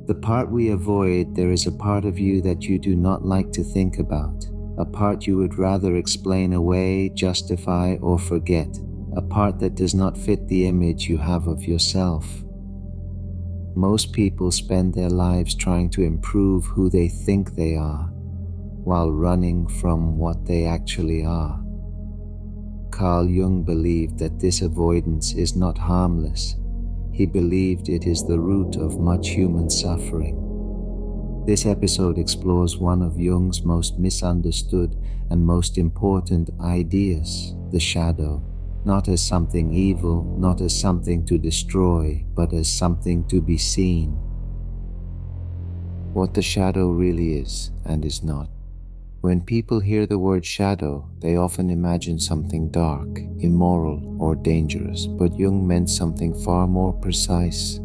The part we avoid, there is a part of you that you do not like to think about, a part you would rather explain away, justify, or forget, a part that does not fit the image you have of yourself. Most people spend their lives trying to improve who they think they are, while running from what they actually are. Carl Jung believed that this avoidance is not harmless. He believed it is the root of much human suffering. This episode explores one of Jung's most misunderstood and most important ideas, the shadow, not as something evil, not as something to destroy, but as something to be seen. What the shadow really is and is not. When people hear the word shadow, they often imagine something dark, immoral, or dangerous, but Jung meant something far more precise.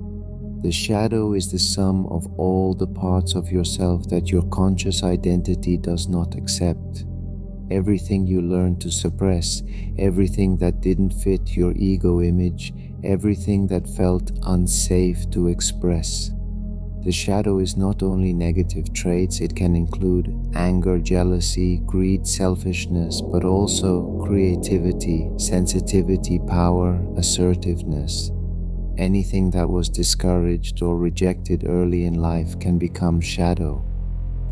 The shadow is the sum of all the parts of yourself that your conscious identity does not accept. Everything you learned to suppress, everything that didn't fit your ego image, everything that felt unsafe to express. The shadow is not only negative traits, it can include anger, jealousy, greed, selfishness, but also creativity, sensitivity, power, assertiveness. Anything that was discouraged or rejected early in life can become shadow.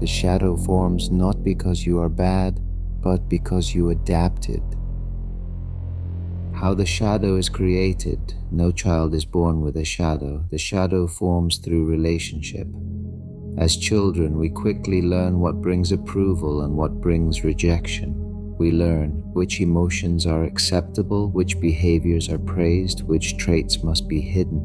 The shadow forms not because you are bad, but because you adapted. How the shadow is created. No child is born with a shadow. The shadow forms through relationship. As children, we quickly learn what brings approval and what brings rejection. We learn which emotions are acceptable, which behaviors are praised, which traits must be hidden.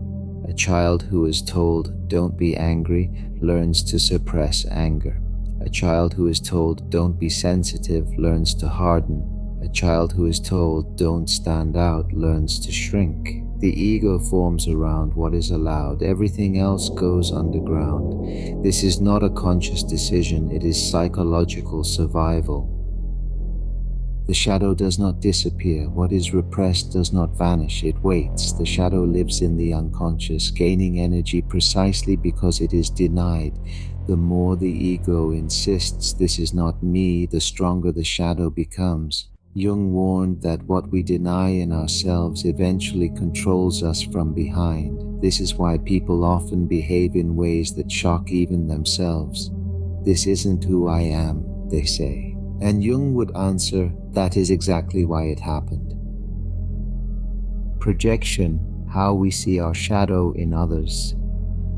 A child who is told, "Don't be angry," learns to suppress anger. A child who is told, "Don't be sensitive," learns to harden. A child who is told, "Don't stand out," learns to shrink. The ego forms around what is allowed. Everything else goes underground. This is not a conscious decision, it is psychological survival. The shadow does not disappear. What is repressed does not vanish, it waits. The shadow lives in the unconscious, gaining energy precisely because it is denied. The more the ego insists this is not me, the stronger the shadow becomes. Jung warned that what we deny in ourselves eventually controls us from behind. This is why people often behave in ways that shock even themselves. "This isn't who I am," they say. And Jung would answer, that is exactly why it happened. Projection, how we see our shadow in others.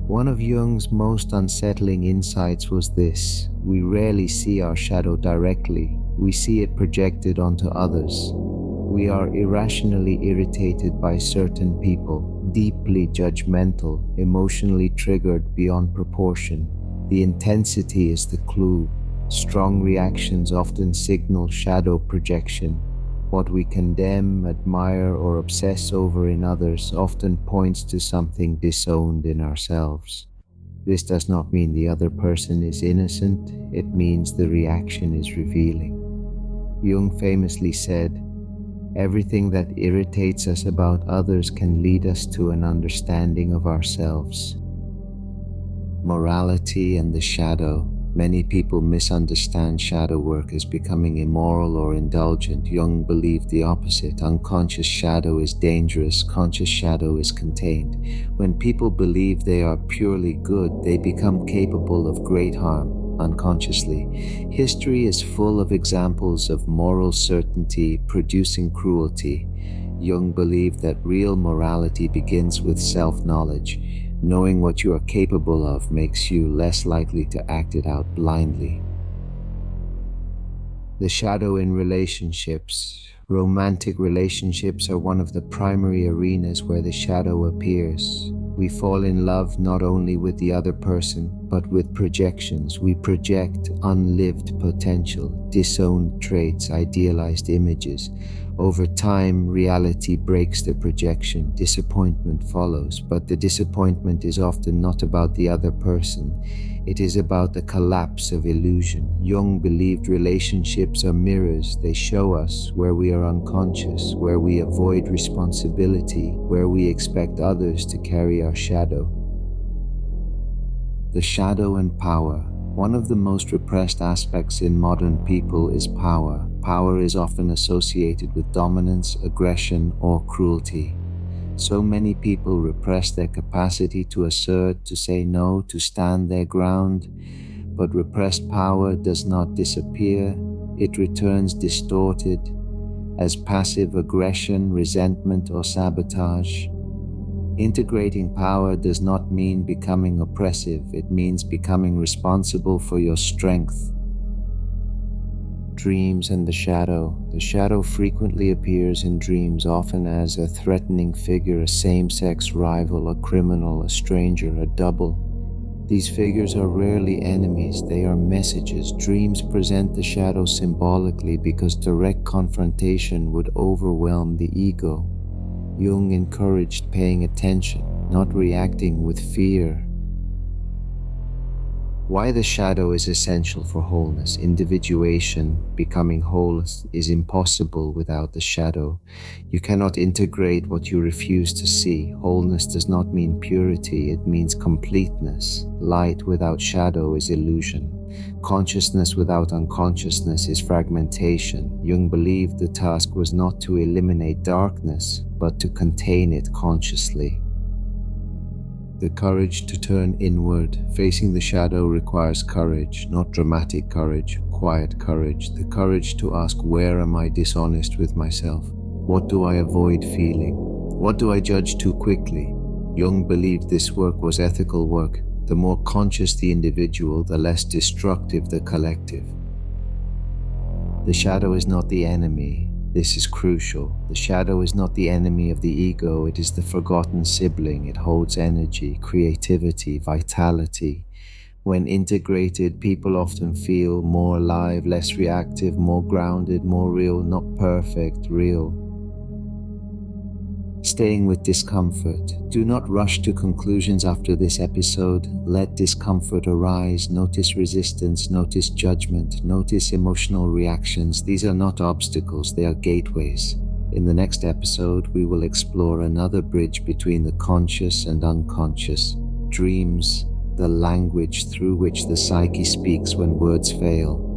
One of Jung's most unsettling insights was this: we rarely see our shadow directly. We see it projected onto others. We are irrationally irritated by certain people, deeply judgmental, emotionally triggered beyond proportion. The intensity is the clue. Strong reactions often signal shadow projection. What we condemn, admire, or obsess over in others often points to something disowned in ourselves. This does not mean the other person is innocent, it means the reaction is revealing. Jung famously said, "Everything that irritates us about others can lead us to an understanding of ourselves." Morality and the shadow. Many people misunderstand shadow work as becoming immoral or indulgent. Jung believed the opposite. Unconscious shadow is dangerous, conscious shadow is contained. When people believe they are purely good, they become capable of great harm unconsciously. History is full of examples of moral certainty producing cruelty. Jung believed that real morality begins with self-knowledge. Knowing what you are capable of makes you less likely to act it out blindly. The shadow in relationships. Romantic relationships are one of the primary arenas where the shadow appears. We fall in love not only with the other person, but with projections. We project unlived potential, disowned traits, idealized images. Over time, reality breaks the projection. Disappointment follows, but the disappointment is often not about the other person. It is about the collapse of illusion. Jung believed relationships are mirrors. They show us where we are unconscious, where we avoid responsibility, where we expect others to carry our shadow. The shadow and power. One of the most repressed aspects in modern people is power. Power is often associated with dominance, aggression, or cruelty. So many people repress their capacity to assert, to say no, to stand their ground. But repressed power does not disappear. It returns distorted as passive aggression, resentment, or sabotage. Integrating power does not mean becoming oppressive. It means becoming responsible for your strength. Dreams and the shadow. The shadow frequently appears in dreams, often as a threatening figure, a same-sex rival, a criminal, a stranger, a double. These figures are rarely enemies, they are messages. Dreams present the shadow symbolically because direct confrontation would overwhelm the ego. Jung encouraged paying attention, not reacting with fear. Why the shadow is essential for wholeness. Individuation, becoming whole, is impossible without the shadow. You cannot integrate what you refuse to see. Wholeness does not mean purity, it means completeness. Light without shadow is illusion. Consciousness without unconsciousness is fragmentation. Jung believed the task was not to eliminate darkness, but to contain it consciously. The courage to turn inward. Facing the shadow requires courage, not dramatic courage, quiet courage. The courage to ask, where am I dishonest with myself? What do I avoid feeling? What do I judge too quickly? Jung believed this work was ethical work. The more conscious the individual, the less destructive the collective. The shadow is not the enemy. This is crucial. The shadow is not the enemy of the ego, it is the forgotten sibling. It holds energy, creativity, vitality. When integrated, people often feel more alive, less reactive, more grounded, more real, not perfect, real. Staying with discomfort. Do not rush to conclusions after this episode. Let discomfort arise. Notice resistance, notice judgment, notice emotional reactions. These are not obstacles, they are gateways. In the next episode, we will explore another bridge between the conscious and unconscious. Dreams, the language through which the psyche speaks when words fail.